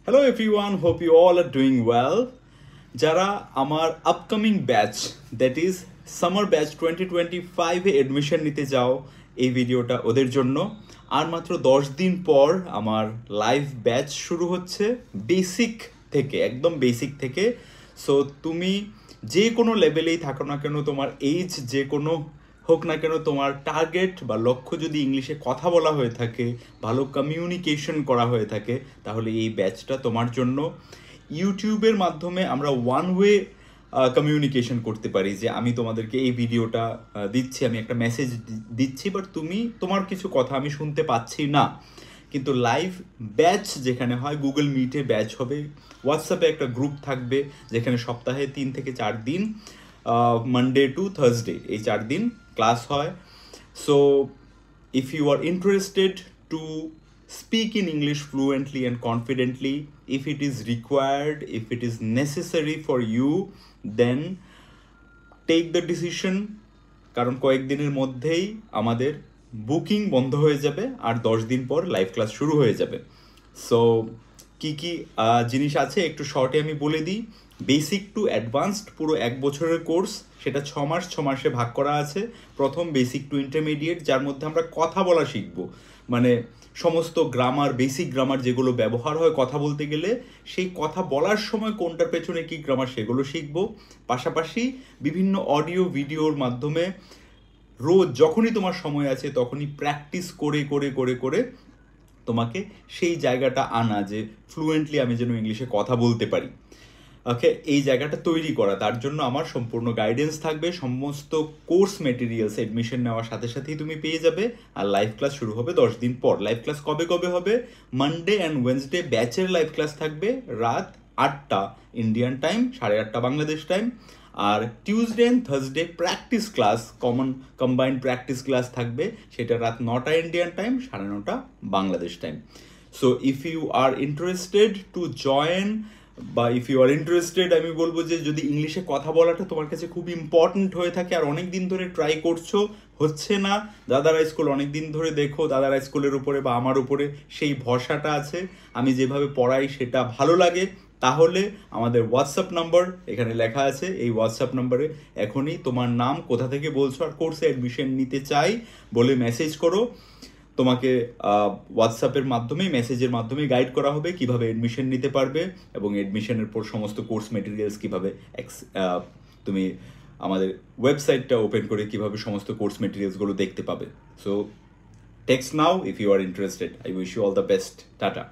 Hello everyone, hope you all are doing well. যারা আমার upcoming batch that is summer batch 2025 A admission নিতে যাও, এই ভিডিওটা ওদের জন্য। আর মাত্র 10 দিন পর আমার লাইভ ব্যাচ শুরু হচ্ছে, বেসিক থেকে, একদম বেসিক থেকে। সো তুমি যে কোনো লেভেলেই থাকো না কেন, তোমার এইজ যে কোনো হোক না কেন, তোমার টার্গেট বা লক্ষ্য যদি ইংলিশে কথা বলা হয়ে থাকে, ভালো কমিউনিকেশন করা হয়ে থাকে, তাহলে এই ব্যাচটা তোমার জন্য। ইউটিউবের মাধ্যমে আমরা ওয়ান ওয়ে কমিউনিকেশন করতে পারি, যে আমি তোমাদেরকে এই ভিডিওটা দিচ্ছি, আমি একটা মেসেজ দিচ্ছি, বাট তুমি তোমার কিছু কথা আমি শুনতে পাচ্ছি না। কিন্তু লাইভ ব্যাচ যেখানে হয়, গুগল মিটে ব্যাচ হবে, হোয়াটসঅ্যাপে একটা গ্রুপ থাকবে, যেখানে সপ্তাহে 3 থেকে 4 দিন, মানডে টু থার্সডে, এই 4 দিন ক্লাস হয়। So if you are interested to speak in English fluently and confidently, if it is required, if it is necessary for you, then take the decision, কারণ কয়েকদিনের মধ্যেই আমাদের বুকিং বন্ধ হয়ে যাবে আর 10 দিন পর লাইভ ক্লাস শুরু হয়ে যাবে। সো কি কি জিনিস আছে একটু শর্টে আমি বলে দিই। বেসিক টু অ্যাডভান্সড পুরো 1 বছরের কোর্স, সেটা 6 মাস, 6 মাসে ভাগ করা আছে। প্রথম বেসিক টু ইন্টারমিডিয়েট, যার মধ্যে আমরা কথা বলা শিখবো, মানে সমস্ত গ্রামার, বেসিক গ্রামার যেগুলো ব্যবহার হয় কথা বলতে গেলে, সেই কথা বলার সময় কোনটার পেছনে কি গ্রামার, সেগুলো শিখবো। পাশাপাশি বিভিন্ন অডিও ভিডিওর মাধ্যমে রোজ যখনই তোমার সময় আছে তখনই প্র্যাকটিস করে করে করে করে তোমাকে সেই জায়গাটা আনা, যে ফ্লুয়েন্টলি আমি যেন ইংলিশে কথা বলতে পারি। ওকে, এই জায়গাটা তৈরি করা, তার জন্য আমার সম্পূর্ণ গাইডেন্স থাকবে। সমস্ত কোর্স মেটেরিয়ালস এডমিশন নেওয়ার সাথে সাথেই তুমি পেয়ে যাবে। আর লাইভ ক্লাস শুরু হবে 10 দিন পর। লাইভ ক্লাস কবে কবে হবে? মানডে অ্যান্ড ওয়েডনেসডে ব্যাচের লাইভ ক্লাস থাকবে রাত 8টা ইন্ডিয়ান টাইম, 8:30 বাংলাদেশ টাইম। আর Tuesday and Thursday practice class, combined practice class থাকবে, সেটা রাত 9টা Indian time, 9:30 Bangladesh time. So if you are interested to join, বা ইফ ইউ আর ইন্টারেস্টেড, আমি বলবো যে যদি ইংলিশে কথা বলাটা তোমার কাছে খুব ইম্পর্ট্যান্ট হয়ে থাকে আর অনেক দিন ধরে ট্রাই করছো, হচ্ছে না, দাদারা স্কুল অনেক দিন ধরে দেখো, দাদারা স্কুলের উপরে বা আমার উপরে সেই ভরসাটা আছে, আমি যেভাবে পড়াই সেটা ভালো লাগে, তাহলে আমাদের হোয়াটসঅ্যাপ নাম্বার এখানে লেখা আছে, এই হোয়াটসঅ্যাপ নাম্বারে এখনই তোমার নাম, কোথা থেকে বলছো আর কোর্সে অ্যাডমিশন নিতে চাই বলে মেসেজ করো। তোমাকে হোয়াটসঅ্যাপের মাধ্যমে, মেসেজের মাধ্যমে গাইড করা হবে কিভাবে এডমিশন নিতে পারবে, এবং এডমিশনের পর সমস্ত কোর্স মেটেরিয়ালস কিভাবে তুমি আমাদের ওয়েবসাইটটা ওপেন করে কিভাবে সমস্ত কোর্স মেটেরিয়ালসগুলো দেখতে পাবে। So text now if you are interested. I wish you all the best. Tata.